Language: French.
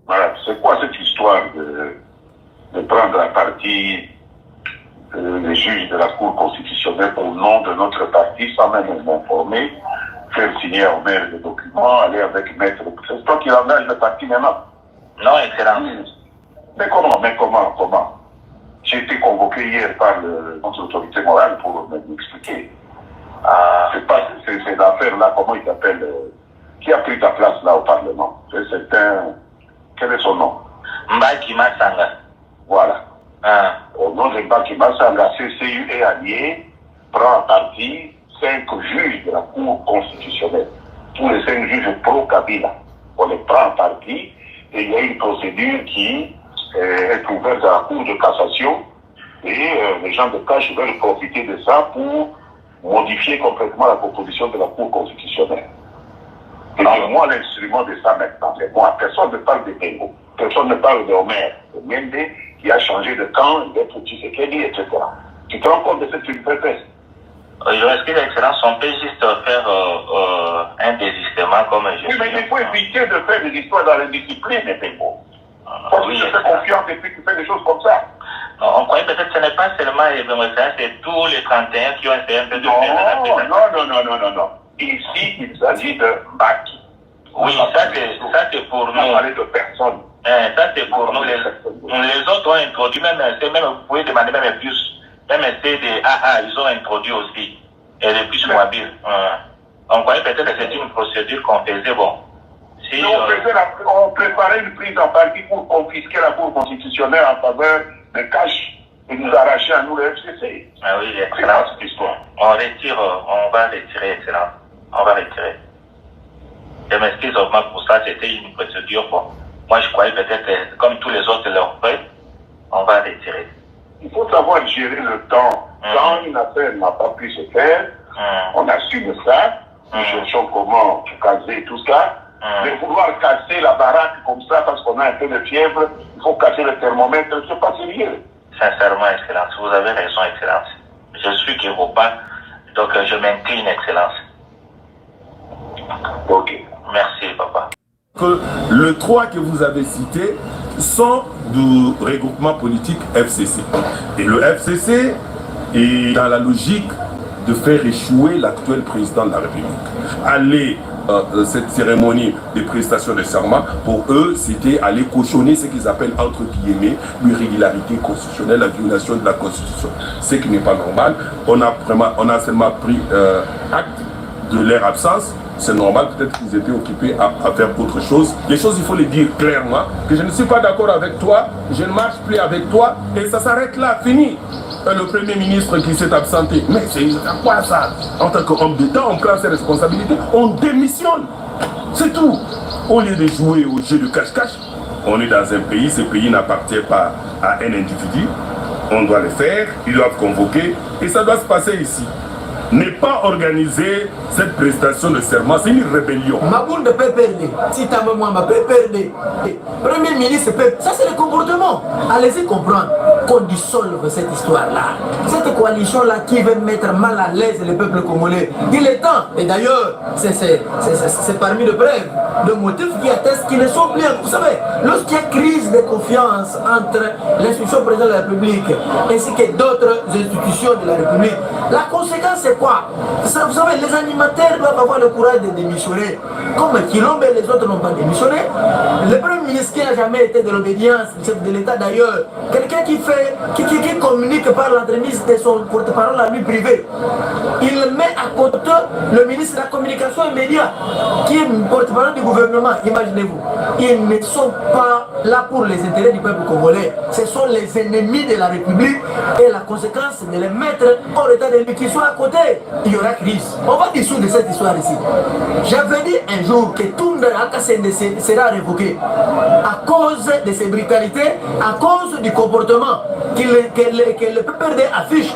Voilà, c'est quoi cette histoire de prendre à partie les juges de la Cour constitutionnelle au nom de notre parti sans même m'informer, faire signer au maire des documents, aller avec maître. C'est toi qui engage le parti maintenant. Non, Excellence. Mais comment J'ai été convoqué hier par notre autorité morale pour m'expliquer. C'est l'affaire là, comment il s'appelle, qui a pris ta place là au Parlement. C'est certain. Quel est son nom? Mbaki Massanga. Voilà. Au nom de Mbaki Massanga, CCU et allié prend en partie 5 juges de la Cour constitutionnelle. Tous les 5 juges pro-Kabila. On les prend en partie et il y a une procédure qui est ouverte à la Cour de cassation et les gens de Cache veulent profiter de ça pour modifier complètement la composition de la Cour constitutionnelle. Et c'est moi l'instrument de ça maintenant. C'est moi. Personne ne parle de Bengo. Personne ne parle de Homer, de Mende, qui a changé de camp, d'être Tshisekedi, etc. Tu te rends compte de cette hypothèse? Je respecte l'Excellence, on peut juste faire un désistement comme je. Oui, mais il faut éviter de faire des histoires dans l'indiscipline, Bengo. Parce que tu fais confiance et puis tu fais des choses comme ça. On croyait peut-être que ce n'est pas seulement les Vénézuéliens, c'est tous les 31 qui ont essayé un peu de faire Non. Ici, il s'agit de Mbaki. Oui, ça c'est pour nous. On parler de personne. Ça c'est pour nous. Les autres ont introduit, même vous pouvez demander même plus. Même des AA, ils ont introduit aussi. Et les plus mobiles. On croyait peut-être que c'était une procédure qu'on faisait, bon. Si, on préparait une prise en partie pour confisquer la Cour constitutionnelle en faveur de Cache et nous arracher à nous le FCC. Ah oui, Excellence. Cette histoire. On va retirer, Excellence. On va retirer. Je m'excuse vraiment pour ça, c'était une procédure. Bon. Moi, je croyais peut-être, comme tous les autres l'ont fait, on va retirer. Il faut savoir gérer le temps. Quand une affaire n'a pas pu se faire, on assume ça. Nous cherchons comment caser tout ça. Mais vouloir casser la baraque comme ça parce qu'on a un peu de fièvre, il faut casser le thermomètre, c'est pas sérieux. Sincèrement, Excellence, vous avez raison, Excellence. Je suis Kéropa, donc je m'incline, Excellence. Ok. Merci, papa. Que les 3 que vous avez cités sont du regroupement politique FCC. Et le FCC est dans la logique de faire échouer l'actuel président de la République. Cette cérémonie de prestation de serment, pour eux, c'était aller cautionner ce qu'ils appellent, entre guillemets, l'irrégularité constitutionnelle, la violation de la Constitution. Ce qui n'est pas normal. On a seulement pris acte de leur absence. C'est normal, peut-être qu'ils étaient occupés à faire autre chose. Les choses, il faut les dire clairement, que je ne suis pas d'accord avec toi, je ne marche plus avec toi, et ça s'arrête là, fini. Le Premier ministre qui s'est absenté, mais c'est quoi ça? En tant qu'homme d'État, on prend ses responsabilités, on démissionne. C'est tout. Au lieu de jouer au jeu de cache-cache, on est dans un pays, ce pays n'appartient pas à un individu, on doit le faire, ils doivent convoquer, et ça doit se passer ici. Ne pas organiser cette prestation de serment, c'est une rébellion. Mabounde peut perdre, si ta maman peut perdre. Premier ministre peut. Ça c'est le comportement. Allez-y comprendre qu'on dissolve cette histoire-là. Cette coalition-là qui veut mettre mal à l'aise le peuple congolais. Il est temps. Et d'ailleurs, c'est parmi les preuves de motifs qui attestent qu'ils ne sont plus. Vous savez, lorsqu'il y a crise de confiance entre l'institution présidente de la République ainsi que d'autres institutions de la République, la conséquence c'est quoi? Vous savez, les animateurs doivent avoir le courage de démissionner. Comme Kilombe et les autres n'ont pas démissionné. Le Premier ministre qui n'a jamais été de l'obédience, le chef de l'État d'ailleurs, quelqu'un qui communique par l'entremise de son porte-parole à lui privé, il met à côté le ministre de la Communication et Médias, qui est porte-parole du gouvernement, imaginez-vous. Ils ne sont pas là pour les intérêts du peuple congolais. Ce sont les ennemis de la République et la conséquence de les mettre hors état de lui qui sont à côté. Il y aura crise. On va dissoudre cette histoire ici. J'avais dit un jour que tout le sera révoqué à cause de ses brutalités, à cause du comportement que le PPRD affiche.